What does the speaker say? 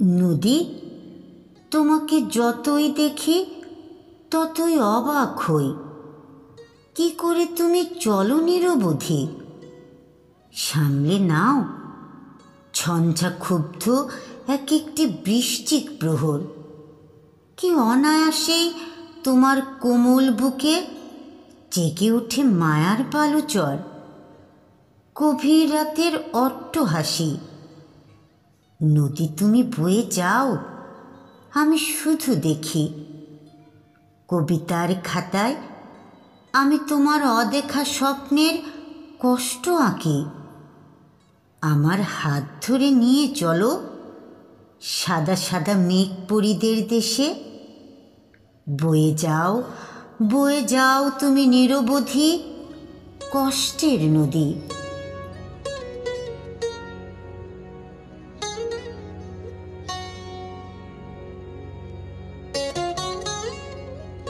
নদী, তোমাকে যতই দেখি ততই অবাক হই। কি করে তুমি চলো নিরবধি? সামলে নাও ঝঞ্ঝা ক্ষুব্ধ এক একটি বৃশ্চিক প্রহর। কি অনায়াসেই তোমার কোমল বুকে জেগে ওঠে মায়ার বালুচর। গভীর রাতের অট্টহাসি। নদী, তুমি বয়ে যাও, আমি শুধু দেখি। কবিতার খাতায় আমি তোমার অদেখা স্বপ্নের কষ্ট আঁকি। আমার হাত ধরে নিয়ে চলো সাদা সাদা মেঘ পরীদের দেশে। বয়ে যাও তুমি নিরবধি কষ্টের নদী।